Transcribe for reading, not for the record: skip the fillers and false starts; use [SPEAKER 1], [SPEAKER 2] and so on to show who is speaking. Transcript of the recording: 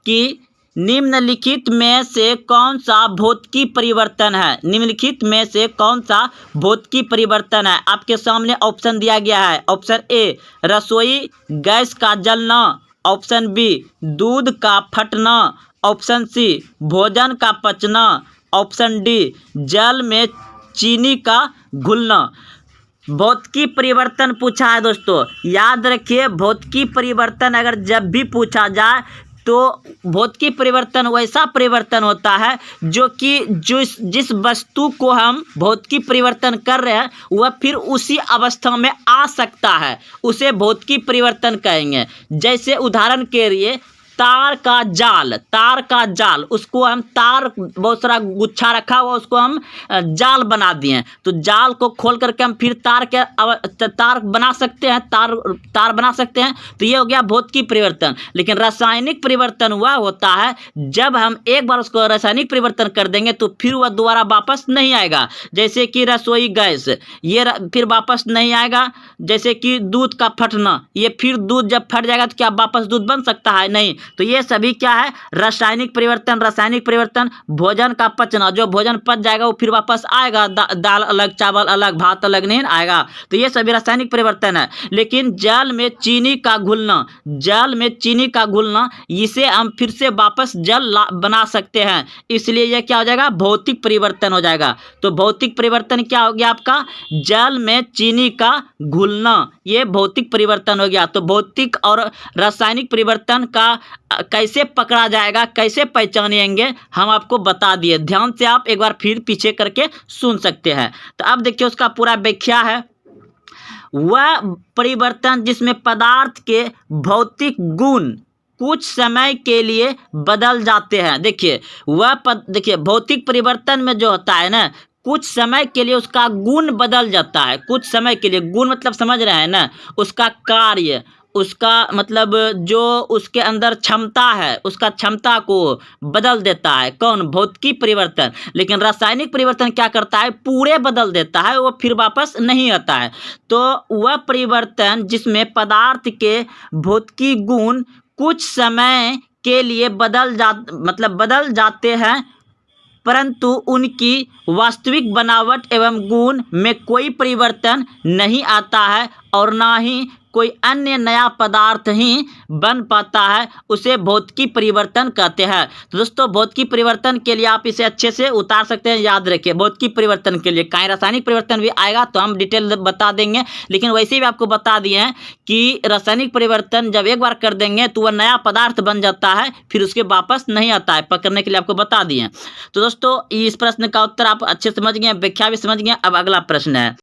[SPEAKER 1] कि निम्नलिखित में से कौन सा भौतिकी परिवर्तन है। निम्नलिखित में से कौन सा भौतिकी परिवर्तन है। आपके सामने ऑप्शन दिया गया है। ऑप्शन ए रसोई गैस का जलना, ऑप्शन बी दूध का फटना, ऑप्शन सी भोजन का पचना, ऑप्शन डी जल में चीनी का घुलना। भौतिकी परिवर्तन पूछा है दोस्तों, याद रखिए भौतिकी परिवर्तन अगर जब भी पूछा जाए तो भौतिकी परिवर्तन वैसा परिवर्तन होता है जो कि जिस वस्तु को हम भौतिकी परिवर्तन कर रहे हैं वह फिर उसी अवस्था में आ सकता है, उसे भौतिकी परिवर्तन कहेंगे। जैसे उदाहरण के लिए तार का जाल, उसको हम तार बहुत सारा गुच्छा रखा हुआ उसको हम जाल बना दिए, तो जाल को खोल करके हम फिर तार बना सकते हैं, तार बना सकते हैं। तो ये हो गया भौतिकी परिवर्तन। लेकिन रासायनिक परिवर्तन वह होता है जब हम एक बार उसको रासायनिक परिवर्तन कर देंगे तो फिर वह दोबारा वापस नहीं आएगा। जैसे कि रसोई गैस, ये फिर वापस नहीं आएगा। जैसे कि दूध का फटना, ये फिर दूध जब फट जाएगा तो क्या वापस दूध बन सकता है? नहीं। तो ये सभी क्या है? रासायनिक परिवर्तन। रासायनिक परिवर्तन भोजन का पचना, जो भोजन पच जाएगा वो फिर वापस आएगा, दाल अलग चावल अलग भात अलग नहीं आएगा। तो ये सभी रासायनिक परिवर्तन है। लेकिन जल में चीनी का घुलना, इसे हम फिर से वापस जल बना सकते हैं, इसलिए यह क्या हो जाएगा? भौतिक परिवर्तन हो जाएगा। तो भौतिक परिवर्तन क्या हो गया आपका? जल में चीनी का घुलना, ये भौतिक परिवर्तन हो गया। तो भौतिक और रासायनिक परिवर्तन का कैसे पकड़ा जाएगा, कैसे पहचानेंगे, हम आपको बता दिए। ध्यान से आप एक बार फिर पीछे करके सुन सकते हैं। तो अब देखिए उसका पूरा व्याख्या है। वह परिवर्तन जिसमें पदार्थ के भौतिक गुण कुछ समय के लिए बदल जाते हैं। देखिए देखिए भौतिक परिवर्तन में जो होता है ना, कुछ समय के लिए उसका गुण बदल जाता है। कुछ समय के लिए, गुण मतलब समझ रहे हैं ना, उसका कार्य, उसका मतलब जो उसके अंदर क्षमता है, उसका क्षमता को बदल देता है। कौन? भौतिकी परिवर्तन। लेकिन रासायनिक परिवर्तन क्या करता है? पूरे बदल देता है, वो फिर वापस नहीं आता है। तो वह परिवर्तन जिसमें पदार्थ के भौतिकी गुण कुछ समय के लिए बदल जाते हैं, परंतु उनकी वास्तविक बनावट एवं गुण में कोई परिवर्तन नहीं आता है और ना ही कोई अन्य नया पदार्थ ही बन पाता है, उसे भौतिकी परिवर्तन कहते हैं। तो दोस्तों भौतिकी परिवर्तन के लिए आप इसे अच्छे से उतार सकते हैं, याद रखिए। भौतिकी परिवर्तन के लिए कहीं रासायनिक परिवर्तन भी आएगा तो हम डिटेल बता देंगे, लेकिन वैसे भी आपको बता दिए हैं कि रासायनिक परिवर्तन जब एक बार कर देंगे तो वह नया पदार्थ बन जाता है, फिर उसके वापस नहीं आता है। पकड़ने के लिए आपको बता दिए। तो दोस्तों इस प्रश्न का उत्तर आप अच्छे समझ गए, व्याख्या भी समझ गए। अब अगला प्रश्न है।